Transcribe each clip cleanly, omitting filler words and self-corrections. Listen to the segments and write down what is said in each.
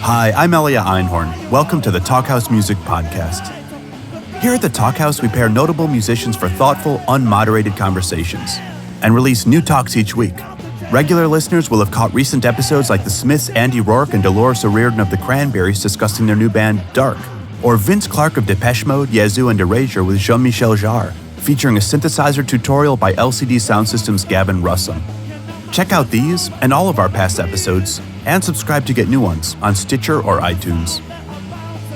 Hi, I'm Elia Einhorn. Welcome to the Talkhouse Music Podcast. Here at the Talkhouse, we pair notable musicians for thoughtful, unmoderated conversations and release new talks each week. Regular listeners will have caught recent episodes like the Smiths' Andy Rourke and Dolores O'Riordan of the Cranberries discussing their new band, Dark, or Vince Clarke of Depeche Mode, Yazoo, and Erasure with Jean-Michel Jarre, featuring a synthesizer tutorial by LCD Soundsystem's Gavin Russum. Check out these and all of our past episodes, and subscribe to get new ones on Stitcher or iTunes.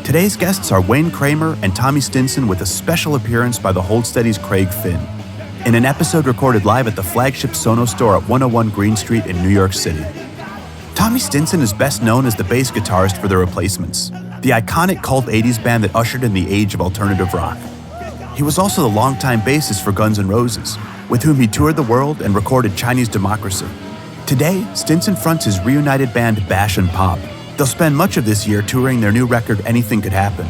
Today's guests are Wayne Kramer and Tommy Stinson with a special appearance by the Hold Steady's Craig Finn in an episode recorded live at the flagship Sonos store at 101 Green Street in New York City. Tommy Stinson is best known as the bass guitarist for The Replacements, the iconic cult 80s band that ushered in the age of alternative rock. He was also the longtime bassist for Guns N' Roses, with whom he toured the world and recorded Chinese Democracy. Today, Stinson fronts his reunited band Bash and Pop. They'll spend much of this year touring their new record Anything Could Happen.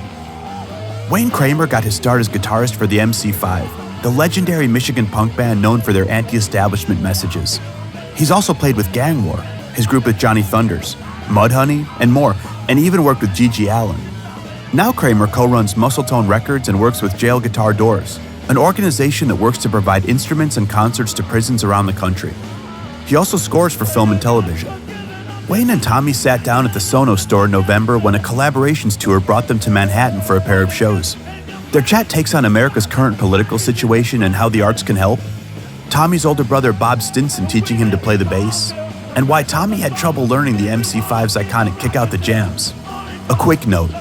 Wayne Kramer got his start as guitarist for the MC5, the legendary Michigan punk band known for their anti-establishment messages. He's also played with Gang War, his group with Johnny Thunders, Mudhoney, and more, and even worked with Gigi Allen. Now Kramer co-runs Muscletone Records and works with Jail Guitar Doors, an organization that works to provide instruments and concerts to prisons around the country. He also scores for film and television. Wayne and Tommy sat down at the Sonos store in November when a collaborations tour brought them to Manhattan for a pair of shows. Their chat takes on America's current political situation and how the arts can help, Tommy's older brother Bob Stinson teaching him to play the bass, and why Tommy had trouble learning the MC5's iconic Kick Out the Jams. A quick note.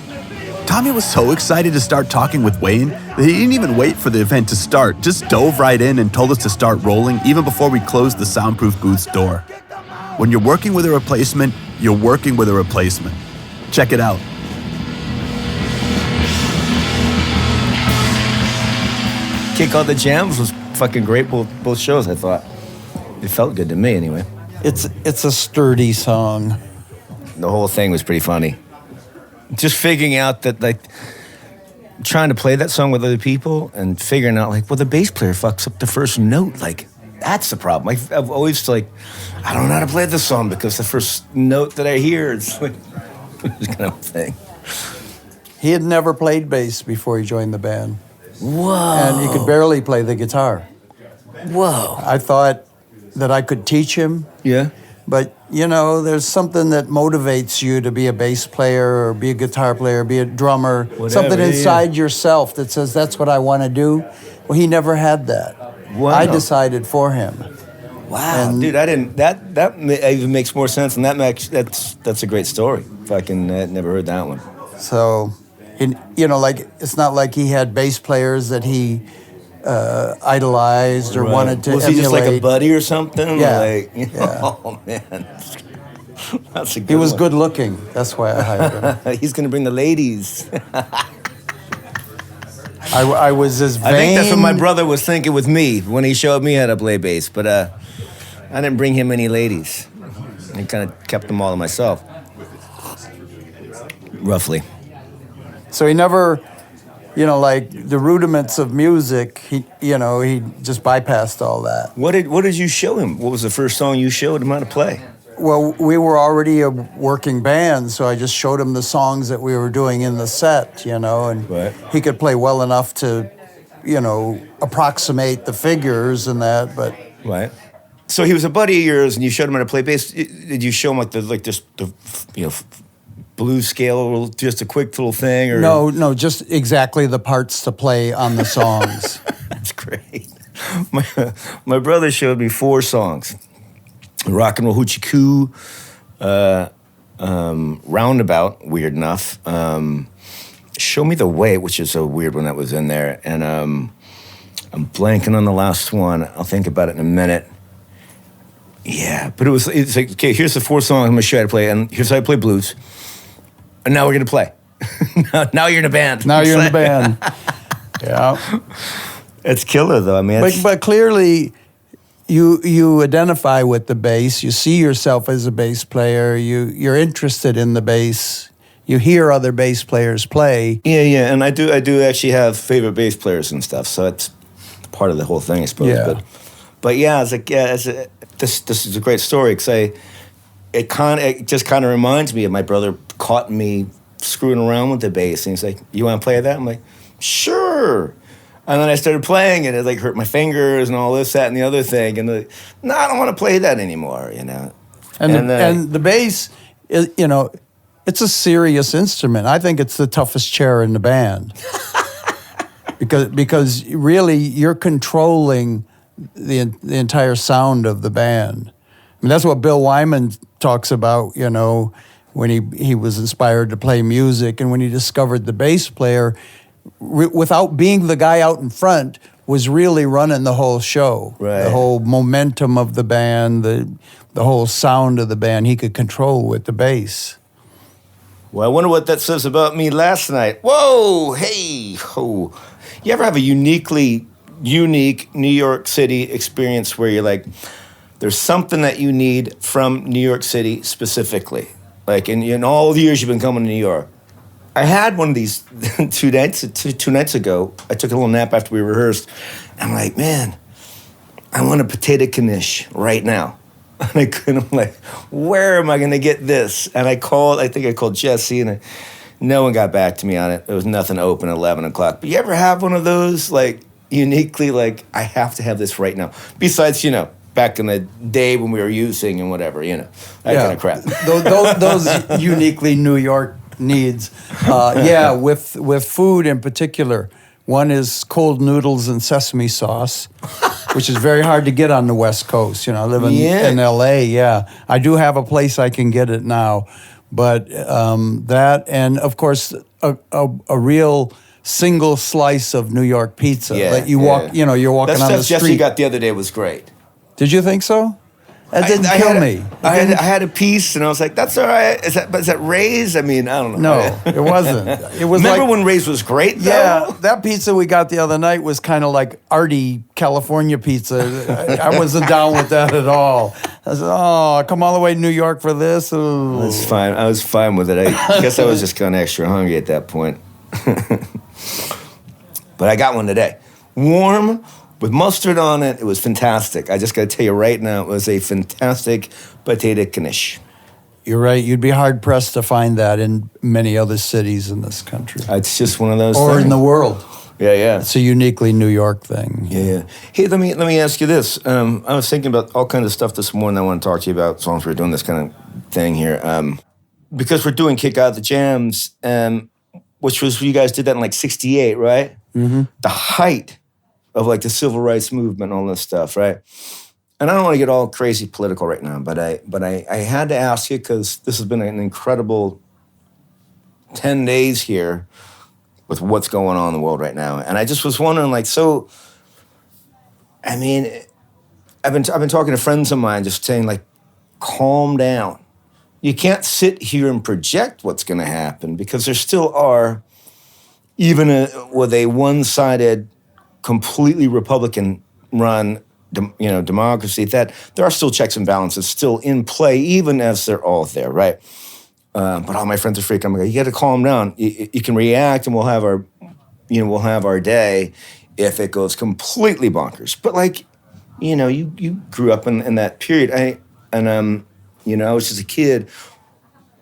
Tommy was so excited to start talking with Wayne that he didn't even wait for the event to start, just dove right in and told us to start rolling even before we closed the soundproof booth's door. When you're working with a replacement, you're working with a replacement. Check it out. Kick Out the Jams was fucking great, both shows, I thought. It felt good to me, anyway. It's a sturdy song. The whole thing was pretty funny. Just figuring out that, like, trying to play that song with other people and figuring out, like, well, the bass player fucks up the first note. Like, that's the problem. I've always, like, I don't know how to play this song because the first note that I hear, it's like, this kind of thing. He had never played bass before he joined the band. Whoa. And he could barely play the guitar. Whoa. I thought that I could teach him. Yeah. But, you know, there's something that motivates you to be a bass player or be a guitar player, be a drummer. Whatever, something inside yourself that says, that's what I want to do. Well, he never had that. Wow. I decided for him. Wow, and dude, I didn't. That even makes more sense, and that's a great story. Fucking never heard that one. So, you know, like it's not like he had bass players that he idolized or wanted to emulate. Was he just like a buddy or something? Yeah. Like, yeah. Oh man, that's a good. He was one. good looking. That's why I hired him. He's gonna bring the ladies. I was as vain. I think that's what my brother was thinking with me when he showed me how to play bass. But I didn't bring him any ladies. I kind of kept them all to myself, roughly. So he never, you know, like the rudiments of music. He just bypassed all that. What did you show him? What was the first song you showed him how to play? Well, we were already a working band, so I just showed him the songs that we were doing in the set, you know, and right. He could play well enough to, you know, approximate the figures and that, but... Right. So he was a buddy of yours, and you showed him how to play bass. Did you show him the blues scale, just a quick little thing? Or? No, just exactly the parts to play on the songs. That's great. My brother showed me 4 songs. Rock and Roll Hoochie Coo, Roundabout, weird enough. Show Me the Way, which is a weird one that was in there. And I'm blanking on the last one. I'll think about it in a minute. Yeah, but it's like, okay, here's the 4 songs I'm going to show you how to play, and here's how I play blues. And now we're going to play. Now you're in a band. Now you're in a band. Yeah. It's killer, though. I mean, But clearly, you identify with the bass. You see yourself as a bass player. You're interested in the bass. You hear other bass players play. Yeah, and I do actually have favorite bass players and stuff. So it's part of the whole thing, I suppose. Yeah. But yeah, this is a great story because it just kind of reminds me of my brother caught me screwing around with the bass, and he's like, "You want to play that?" I'm like, "Sure." And then I started playing, and it like hurt my fingers and all this, that, and the other thing. And no, I don't want to play that anymore, you know. And the bass, is, you know, it's a serious instrument. I think it's the toughest chair in the band because really you're controlling the entire sound of the band. I mean, that's what Bill Wyman talks about, you know, when he was inspired to play music, and when he discovered the bass player, without being the guy out in front, was really running the whole show. Right. The whole momentum of the band, the whole sound of the band, he could control with the bass. Well, I wonder what that says about me last night. Whoa, hey, ho. You ever have a unique New York City experience where you're like, there's something that you need from New York City specifically? Like in all the years you've been coming to New York. I had one of these two nights ago. I took a little nap after we rehearsed. I'm like, man, I want a potato knish right now. And I'm like, where am I going to get this? And I think I called Jesse, and no one got back to me on it. There was nothing open at 11 o'clock. But you ever have one of those, like, uniquely, like, I have to have this right now? Besides, you know, back in the day when we were using and whatever, you know, that kind of crap. Those uniquely New York needs. With food in particular. One is cold noodles and sesame sauce, which is very hard to get on the West Coast. You know, I live in L.A., yeah. I do have a place I can get it now. But that, and of course, a real single slice of New York pizza. That you walk, you know, you're walking on the street. That stuff Jesse got the other day was great. Did you think so? That didn't kill me. I had a piece, and I was like, "That's all right." Is that Ray's? I mean, I don't know. No, it wasn't. It was. Remember when Ray's was great? Though? Yeah, that pizza we got the other night was kind of like arty California pizza. I wasn't down with that at all. I said, "Oh, come all the way to New York for this." Ooh. That's fine. I was fine with it. I guess I was just kind of extra hungry at that point. But I got one today, warm, with mustard on it. It was fantastic. I just got to tell you right now, it was a fantastic potato knish. You're right. You'd be hard-pressed to find that in many other cities in this country. It's just one of those or things. In the world. Yeah. It's a uniquely New York thing. Yeah. Hey, let me ask you this. I was thinking about all kinds of stuff this morning I want to talk to you about as long as we're doing this kind of thing here. Because we're doing Kick Out the Jams, which was, you guys did that in like 68, right? Mm-hmm. The height of like the civil rights movement and all this stuff, right? And I don't want to get all crazy political right now, but I had to ask you because this has been an incredible 10 days here with what's going on in the world right now. And I just was wondering, like, so, I mean, I've been talking to friends of mine just saying, like, calm down. You can't sit here and project what's going to happen because there still are, even with a one-sided, completely Republican-run, democracy, that there are still checks and balances still in play, even as they're all there, right? But all my friends are freaking. I'm like, you got to calm down. You can react, and we'll have our day if it goes completely bonkers. But like, you grew up in that period. I was just a kid.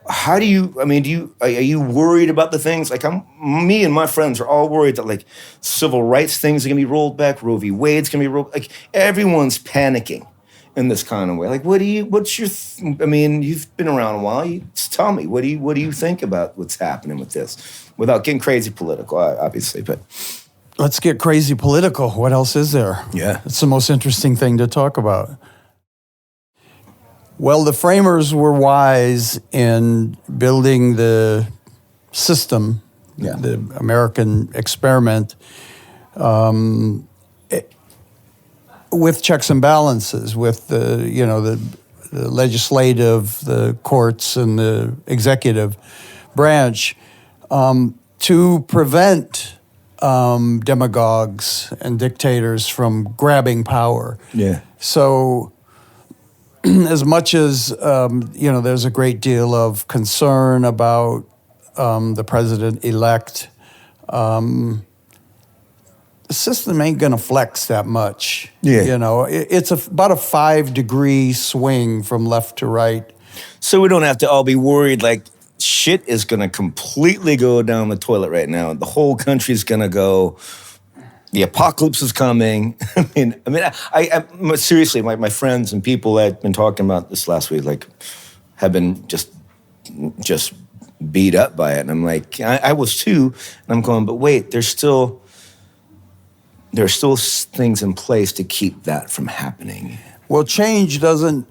How do you? I mean, are you worried about the things like me and my friends are all worried that like civil rights things are gonna be rolled back, Roe v. Wade's gonna be rolled. Like everyone's panicking in this kind of way. Like, I mean, you've been around a while. You just tell me, what do you think about what's happening with this, without getting crazy political, obviously, but. Let's get crazy political. What else is there? Yeah, it's the most interesting thing to talk about. Well, the framers were wise in building the system, the American experiment, with checks and balances, with the legislative, the courts, and the executive branch. to prevent demagogues and dictators from grabbing power. Yeah. So, as much as there's a great deal of concern about the president-elect, the system ain't gonna flex that much. Yeah. It's about a 5-degree swing from left to right. So we don't have to all be worried like shit is going to completely go down the toilet right now. The whole country's going to go, the apocalypse is coming. I seriously, my friends and people that I've been talking about this last week, like, have been just beat up by it. And I'm like, I was too. And I'm going, but wait, there are still things in place to keep that from happening. Well, change doesn't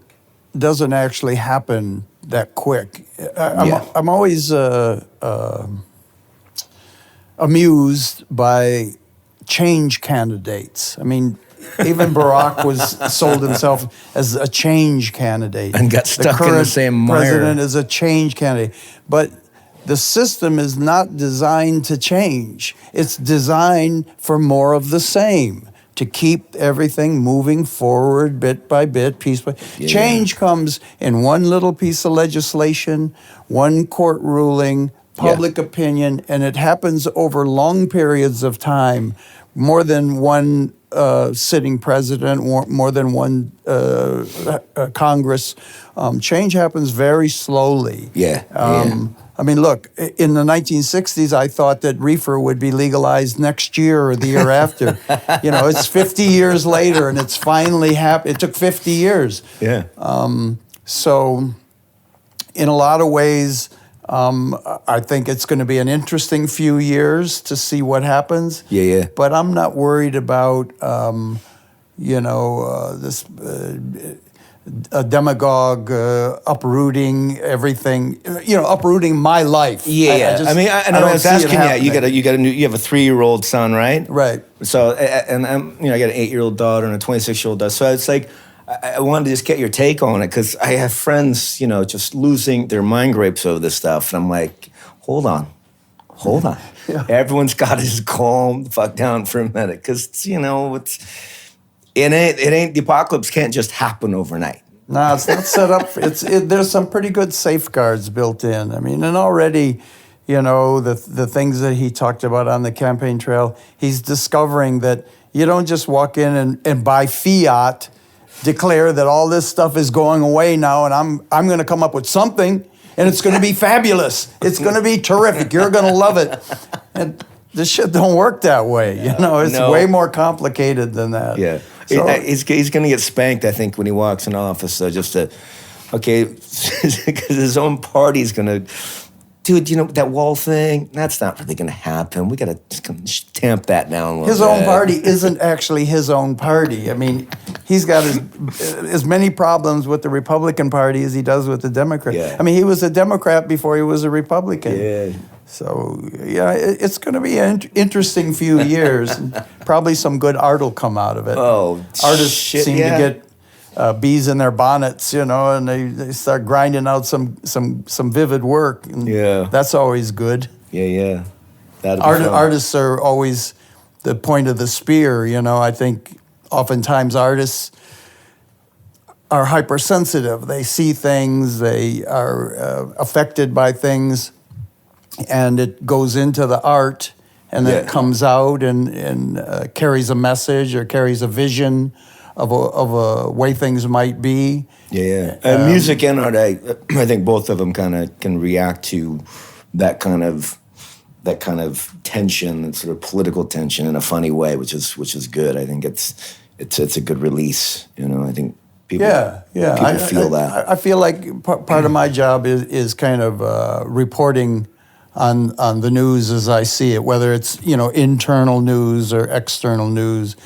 actually happen that quick. I'm always amused by change candidates. I mean, even Barack sold himself as a change candidate. And got stuck in the same mire. The president is a change candidate. But the system is not designed to change. It's designed for more of the same, to keep everything moving forward bit by bit, piece by piece. Change comes in one little piece of legislation, one court ruling, public opinion, and it happens over long periods of time, more than one sitting president, more than one Congress. Change happens very slowly. I mean, look, in the 1960s, I thought that reefer would be legalized next year or the year after. It's 50 years later, and it's finally happened. It took 50 years. Yeah. So, in a lot of ways, I think it's going to be an interesting few years to see what happens. Yeah. But I'm not worried about, this... a demagogue uprooting everything, uprooting my life. I was asking you. You have a 3-year-old son, right? Right. So, and I got an 8-year-old daughter and a 26-year-old daughter. So it's like, I wanted to just get your take on it because I have friends, just losing their mind grapes over this stuff, and I'm like, hold on. Yeah. Everyone's got to just calm the fuck down for a minute because It ain't the apocalypse can't just happen overnight. No, it's not set up. There's some pretty good safeguards built in. I mean, and already, the things that he talked about on the campaign trail, he's discovering that you don't just walk in and by fiat declare that all this stuff is going away now, and I'm going to come up with something, and it's going to be fabulous. It's going to be terrific. You're going to love it. And this shit don't work that way. It's way more complicated than that. Yeah. So, he's going to get spanked, I think, when he walks in office. Because his own party's going to, dude, that wall thing, that's not really going to happen. We got to just tamp that down a little bit. His own party isn't actually his own party. I mean, he's got as many problems with the Republican Party as he does with the Democrat. Yeah. I mean, he was a Democrat before he was a Republican. Yeah. So, it's going to be an interesting few years. And probably some good art will come out of it. Oh, artists shit, seem to get bees in their bonnets, and they start grinding out some vivid work. And that's always good. Yeah. Artists are always the point of the spear. I think oftentimes artists are hypersensitive. They see things. They are affected by things. And it goes into the art, and then it comes out and carries a message or carries a vision of a way things might be. Yeah. Music and art, I think both of them kind of can react to that kind of tension, that sort of political tension, in a funny way, which is good. I think it's a good release. I think people feel that. I feel like part of my job is kind of reporting on the news as I see it, whether it's internal news or external news.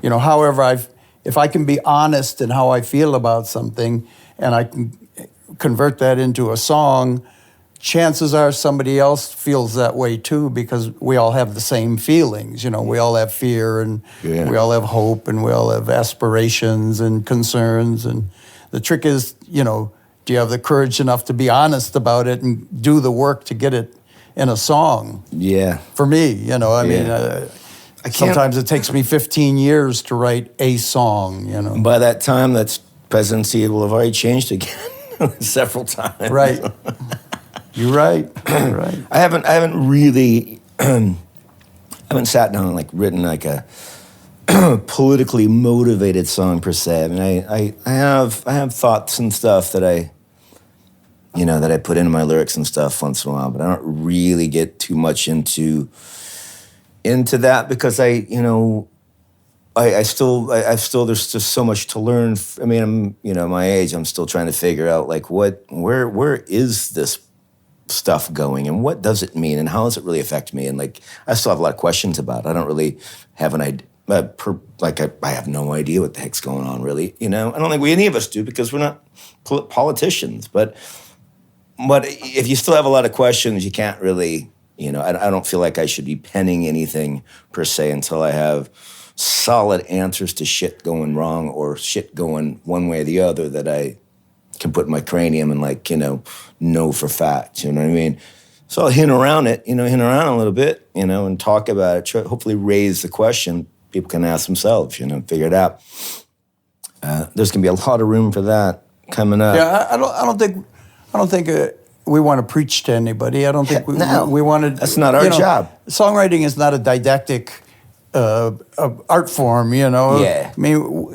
However, if I can be honest in how I feel about something, and I can convert that into a song, chances are somebody else feels that way too, because we all have the same feelings. We all have fear, and we all have hope, and we all have aspirations and concerns. And the trick is, do you have the courage enough to be honest about it and do the work to get it in a song. Yeah. For me, you know, I mean, sometimes it takes me 15 years to write a song, you know. By that time, that presidency will have already changed again several times. Right. You're right. You're right. I haven't really, I haven't sat down and like written like a politically motivated song per se. I mean, I have thoughts and stuff that I put into my lyrics and stuff once in a while, but I don't really get too much into that because I still there's just so much to learn. I mean, I'm my age, I'm still trying to figure out like where is this stuff going and what does it mean and how does it really affect me? And like I still have a lot of questions about it. I don't really have an idea. I have no idea what the heck's going on, really. You know, I don't think any of us do because we're not politicians. But if you still have a lot of questions, you can't really. You know, I don't feel like I should be penning anything per se until I have solid answers to shit going wrong or shit going one way or the other that I can put in my cranium and like know for fact. You know what I mean? So I'll hint around a little bit, and talk about it. Try, hopefully raise the question. People can ask themselves, figure it out. There's gonna be a lot of room for that coming up. Yeah, I don't think we want to preach to anybody. I don't think we want to. That's not our job. Songwriting is not a didactic art form. Yeah. I mean,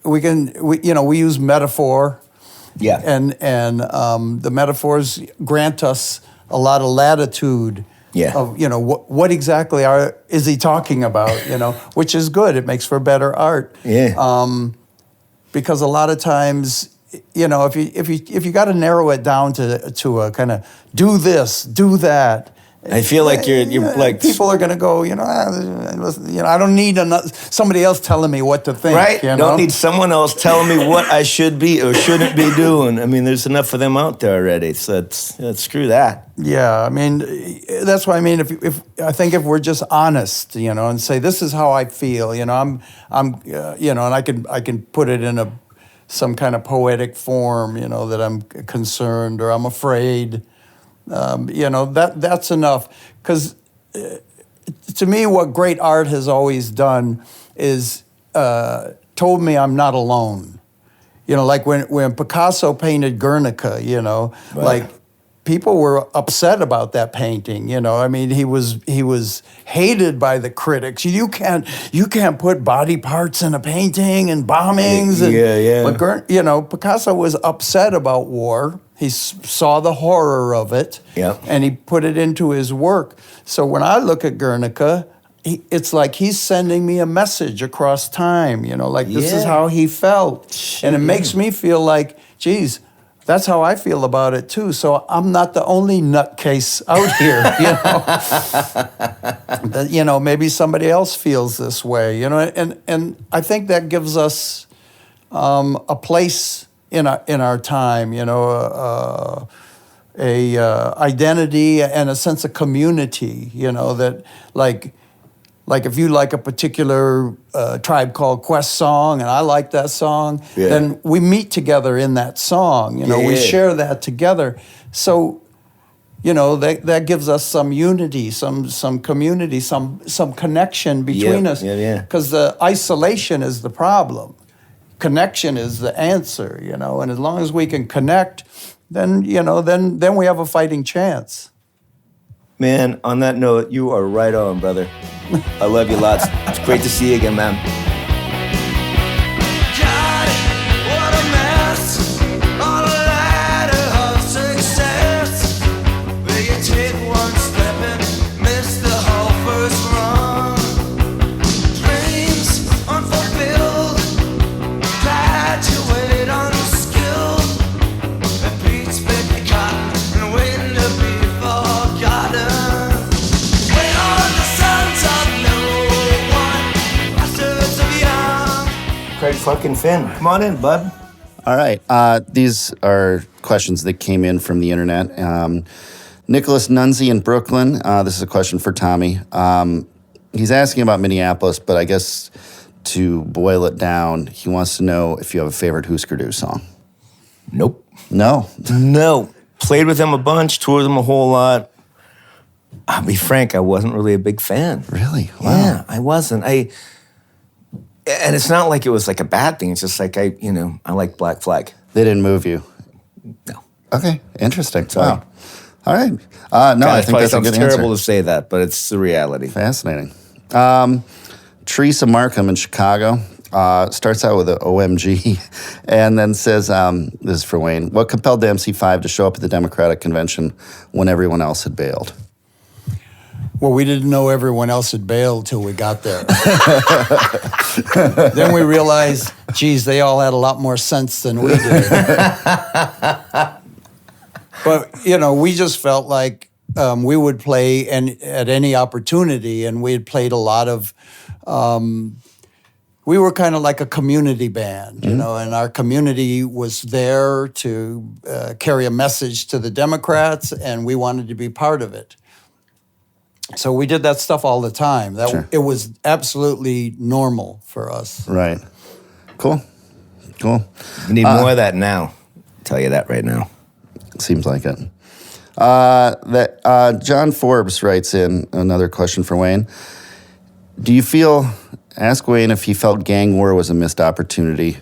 we use metaphor. Yeah. And the metaphors grant us a lot of latitude. Yeah. Of what exactly is he talking about? Which is good. It makes for better art. Yeah. Because a lot of times, if you got to narrow it down to a kind of do this, do that. I feel like you're like people are going to go. I don't need somebody else telling me what to think. Right. Don't need someone else telling me what I should be or shouldn't be doing. I mean, there's enough for them out there already. So screw that. Yeah, I mean, that's what I mean. If I think if we're just honest, and say this is how I feel, I'm and I can put it in some kind of poetic form, that I'm concerned or I'm afraid. That's enough. Because to me, what great art has always done is told me I'm not alone. Like when Picasso painted Guernica, right. Like people were upset about that painting. I mean, he was hated by the critics. You can't put body parts in a painting and bombings. Yeah. But Picasso was upset about war. He saw the horror of it, and he put it into his work. So when I look at Guernica, it's like he's sending me a message across time, this is how he felt. And it makes me feel like, geez, that's how I feel about it too. So I'm not the only nutcase out here, maybe somebody else feels this way, and I think that gives us a place in our time, a identity and a sense of community, that like if you like a particular Tribe Called Quest song and I like that song, then we meet together in that song, we share that together. So, that gives us some unity, some community, some connection between us. Because the isolation is the problem. Connection is the answer, and as long as we can connect, then we have a fighting chance. Man, on that note, you are right on, brother. I love you lots. It's great to see you again, man. God, what a mess on a ladder of success. Where you take one step and miss the whole first run. Dreams unfulfilled, graduate unskilled. And beats baby cotton and waiting to be forgotten. Wait on the sons of no one, bastards of young. Craig fucking Finn. Come on in, bud. All right. These are questions that came in from the internet. Nicholas Nunzi in Brooklyn. This is a question for Tommy. He's asking about Minneapolis, but I guess to boil it down, he wants to know if you have a favorite Husker Du song. Nope. No. No. played with them a bunch, toured them a whole lot. I'll be frank, I wasn't really a big fan. Really? Wow. Yeah, I wasn't. And it's not like it was like a bad thing. It's just like I like Black Flag. They didn't move you? No. Okay, interesting. Sorry. Wow. All right. No, I think that's a good answer. Terrible to say that, but it's the reality. Fascinating. Teresa Markham in Chicago starts out with an OMG and then says, this is for Wayne, what compelled the MC5 to show up at the Democratic Convention when everyone else had bailed? Well, we didn't know everyone else had bailed till we got there. Then we realized, geez, they all had a lot more sense than we did. But, we just felt like we would play at any opportunity, and we had played a lot of, we were kind of like a community band, and our community was there to carry a message to the Democrats, and we wanted to be part of it. So we did that stuff all the time. Sure. It was absolutely normal for us. Right. Cool. We need more of that now. I'll tell you that right now. Seems like it. John Forbes writes in another question for Wayne. Ask Wayne if he felt gang war was a missed opportunity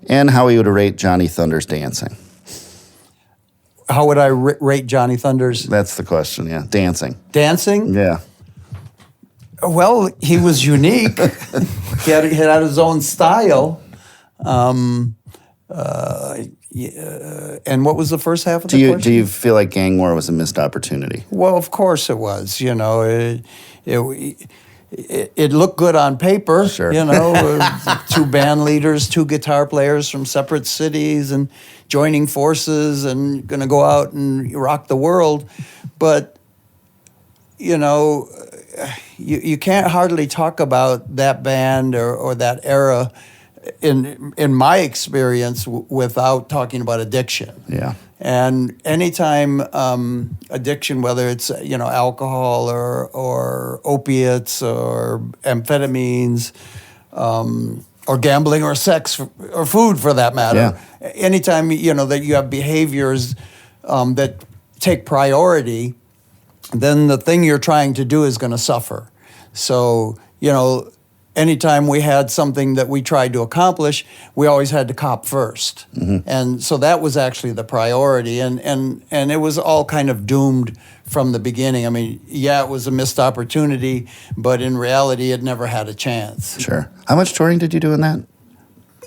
and how he would rate Johnny Thunders dancing. How would I rate Johnny Thunders? That's the question, yeah. Dancing. Dancing? Yeah. Well, he was unique. He had his own style. And what was the first half of the question? Do you feel like gang war was a missed opportunity? Well, of course it was. It looked good on paper. Sure. Two band leaders, two guitar players from separate cities and joining forces and going to go out and rock the world. But, you can't hardly talk about that band or that era in my experience without talking about addiction. Yeah. And anytime addiction, whether it's alcohol or opiates or amphetamines or gambling or sex or food for that matter, anytime that you have behaviors that take priority, then the thing you're trying to do is going to suffer. So anytime we had something that we tried to accomplish, we always had to cop first. Mm-hmm. And so that was actually the priority. And it was all kind of doomed from the beginning. I mean, it was a missed opportunity, but in reality, it never had a chance. Sure. How much touring did you do in that?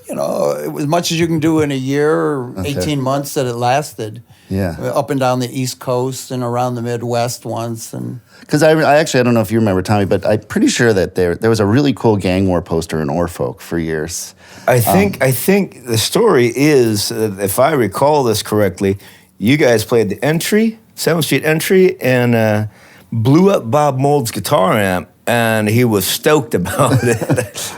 As much as you can do in a year or 18 months that it lasted. Yeah. Up and down the East Coast and around the Midwest once. Because I don't know if you remember, Tommy, but I'm pretty sure that there was a really cool gang war poster in Norfolk for years. I think the story is, if I recall this correctly, you guys played the entry, 7th Street entry, and blew up Bob Mould's guitar amp, and he was stoked about it.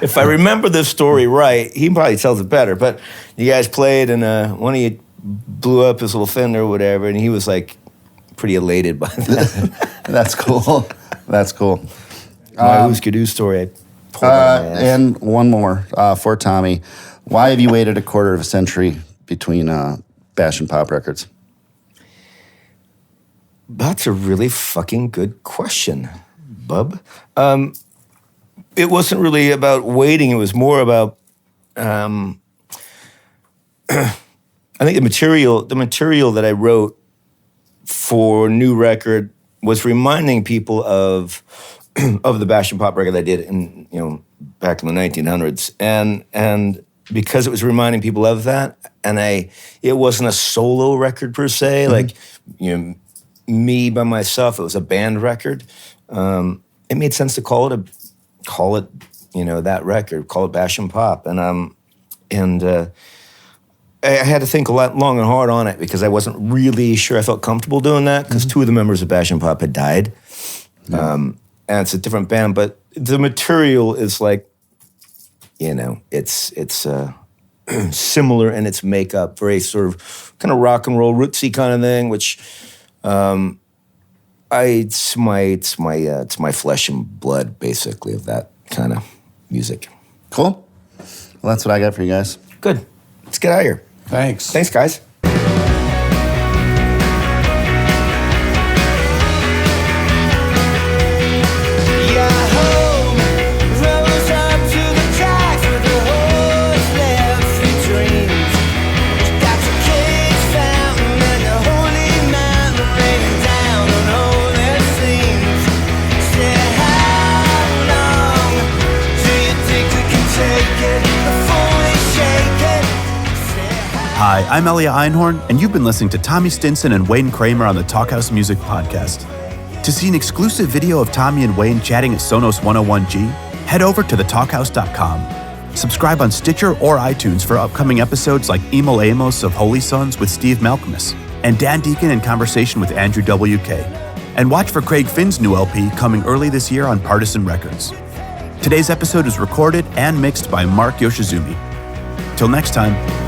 If I remember this story right, he probably tells it better, but you guys played, and one of you blew up his little Fender or whatever, and he was like pretty elated by that. That's cool. That's cool. My Ooskadoo story. And one more for Tommy. Why have you waited a quarter of a century between Bash and Pop records? That's a really fucking good question, bub. It wasn't really about waiting. It was more about, I think the material that I wrote for new record was reminding people of the Bash and Pop record I did back in the 1900s, and because it was reminding people of that, and it wasn't a solo record per se, like me by myself. It was a band record. It made sense to call it that record, call it Bash and Pop, and I had to think a lot long and hard on it because I wasn't really sure I felt comfortable doing that because two of the members of Bash and Pop had died. And it's a different band, but the material is like, it's similar in its makeup, very sort of kind of rock and roll rootsy kind of thing, which it's my flesh and blood basically of that kind of music. Cool. Well, that's what I got for you guys. Good. Let's get out of here. Thanks. Thanks, guys. Hi, I'm Elia Einhorn, and you've been listening to Tommy Stinson and Wayne Kramer on the Talkhouse Music Podcast. To see an exclusive video of Tommy and Wayne chatting at Sonos 101G, head over to thetalkhouse.com. Subscribe on Stitcher or iTunes for upcoming episodes like Emil Amos of Holy Sons with Steve Malkmus, and Dan Deacon in conversation with Andrew W.K. And watch for Craig Finn's new LP coming early this year on Partisan Records. Today's episode is recorded and mixed by Mark Yoshizumi. Till next time.